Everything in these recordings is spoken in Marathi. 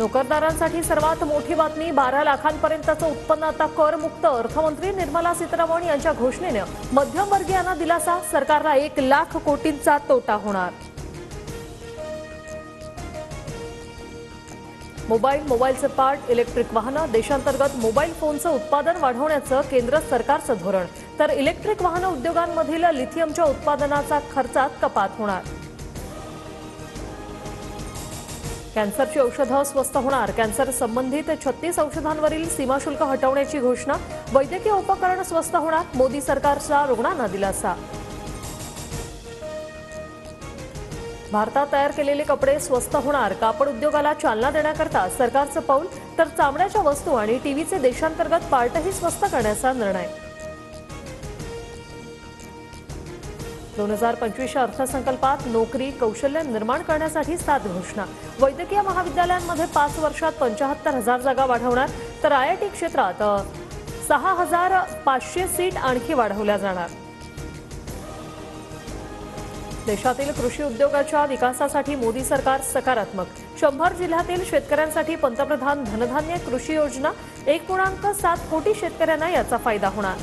नोकरदारांसाठी सर्वात मोठी बातमी, 12 लाखांपर्यंतचं उत्पन्न आता करमुक्त। अर्थमंत्री निर्मला सीतारामन यांच्या घोषणेने मध्यमवर्गीयांना दिलासा, सरकारला 1 लाख कोटींचा तोटा होणार। मोबाईलचे पार्ट, इलेक्ट्रिक वाहनं, देशांतर्गत मोबाईल फोनचं उत्पादन वाढवण्याचं केंद्र सरकारचं धोरण, तर इलेक्ट्रिक वाहन उद्योगांमधील लिथियमच्या उत्पादनाचा खर्चात कपात होणार। कॅन्सरची औषधं स्वस्त होणार, कॅन्सर संबंधित 36 औषधांवरील सीमाशुल्क हटवण्याची घोषणा, वैद्यकीय उपकरण स्वस्त होणार, मोदी सरकारचा रुग्णांना दिलासा। भारतात तयार केलेले कपडे स्वस्त होणार, कापड उद्योगाला चालना देण्याकरता सरकारचं पाऊल, तर चामड्याच्या वस्तू आणि टीव्हीचे देशांतर्गत पार्टही स्वस्त करण्याचा निर्णय। 2025च्या अर्थसंकल्पात नोकरी कौशल्य निर्माण करण्यासाठी 7 घोषणा, वैद्यकीय महाविद्यालयांमध्ये 5 वर्षात 75,000 जागा वाढवणार, तर आयआयटी क्षेत्रात 6,500 सीट आणखी वाढवल्या जाणार। देशातील कृषी उद्योगाच्या विकासासाठी मोदी सरकार सकारात्मक, 100 जिल्ह्यातील शेतकऱ्यांसाठी पंतप्रधान धनधान्य कृषी योजना, 1.7 कोटी शेतकऱ्यांना याचा फायदा होणार।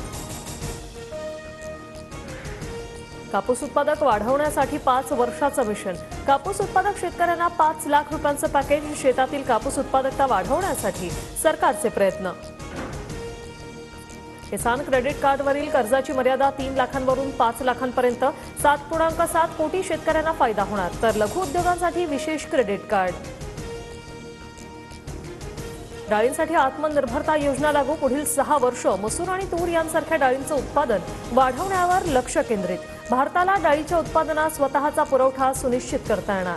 कापूस उत्पादक वाढवण्यासाठी 5 वर्षाचं मिशन, कापूस उत्पादक शेतकऱ्यांना 5 लाख रुपयांचं पॅकेज, शेतातील कापूस उत्पादकता वाढवण्यासाठी सरकारचे प्रयत्न। किसान क्रेडिट कार्डवरील कर्जाची मर्यादा 3 लाखांवरून 5 लाखांपर्यंत, 7.7 कोटी शेतकऱ्यांना फायदा होणार, तर लघु उद्योगांसाठी विशेष क्रेडिट कार्ड। डाळींसाठी आत्मनिर्भरता योजना लागू, पुढील 6 वर्ष मसूर आणि तूर यांसारख्या डाळींचं उत्पादन वाढवण्यावर लक्ष केंद्रित, भारताला डाळीच्या उत्पादनात स्वतःचा पुरवठा सुनिश्चित करता येणार।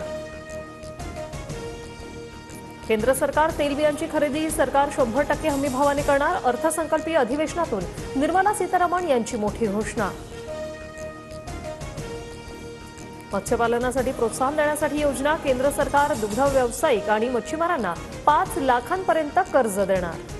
केंद्र सरकार तेलबियांची खरेदी सरकार 100% हमीभावाने करणार, अर्थसंकल्पीय अधिवेशनातून निर्मला सीतारामन यांची मोठी घोषणा। मत्स्यपालनासाठी प्रोत्साहन देण्यासाठी योजना, केंद्र सरकार दुग्ध व्यावसायिक आणि मच्छीमारांना 5 लाखांपर्यंत कर्ज देणार।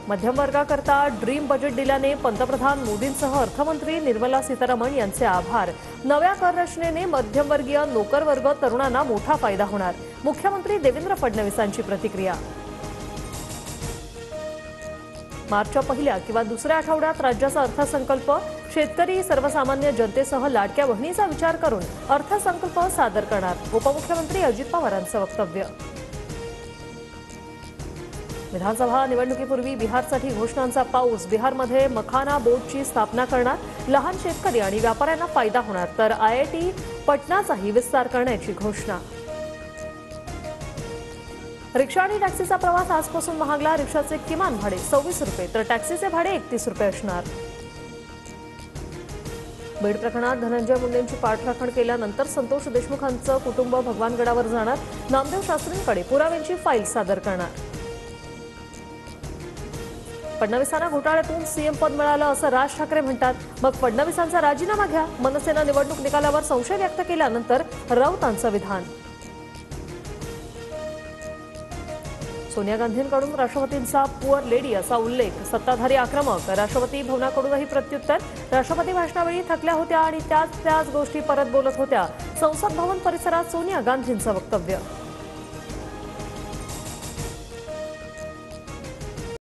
मध्यम वर्गाकरता ड्रीम बजेट दिल्याने पंतप्रधान मोदींसह अर्थमंत्री निर्मला सीतारामन यांचे आभार, नव्या कर रचनेने मध्यमवर्गीय नोकरवर्ग तरुणांना मोठा फायदा होणार, मुख्यमंत्री देवेंद्र फडणवीसांची प्रतिक्रिया। मार्चच्या पहिल्या किंवा दुसऱ्या आठवड्यात राज्याचा अर्थसंकल्प, शेतकरी सर्वसामान्य जनतेसह लाडक्या बहिणीचा विचार करून अर्थसंकल्प सादर करणार, उपमुख्यमंत्री अजित पवारांचं वक्तव्य। विधानसभा निवडणुकीपूर्वी बिहारसाठी घोषणांचा पाऊस, बिहारमध्ये मखाना बोर्डची स्थापना करणार, लहान शेतकरी आणि व्यापाऱ्यांना फायदा होणार, तर आयआयटी पटनाचाही विस्तार करण्याची घोषणा। रिक्षा आणि टॅक्सीचा प्रवास आजपासून महागला, रिक्षाचे किमान भाडे 26 रुपये, तर टॅक्सीचे भाडे 31 रुपये असणार। बीड प्रकरणात धनंजय मुंडेंची पाठराखण केल्यानंतर संतोष देशमुखांचं कुटुंब भगवानगडावर जाणार, नामदेव शास्त्रींकडे पुराव्यांची फाईल सादर करणार। फडणवीसांना घोटाळ्यातून सीएम पद मिळालं असं राज ठाकरे म्हणतात, मग फडणवीसांचा राजीनामा घ्या, मनसेनं निवडणूक निकालावर संशय व्यक्त केल्यानंतर राऊतांचं विधान। सोनिया गांधींकडून राष्ट्रपतींचा पुअर लेडी असा उल्लेख, सत्ताधारी आक्रमक, राष्ट्रपती भवनाकडूनही प्रत्युत्तर, राष्ट्रपती भाषणावेळी थकल्या होत्या आणि त्याच गोष्टी परत बोलत होत्या, संसद भवन परिसरात सोनिया गांधींचं वक्तव्य।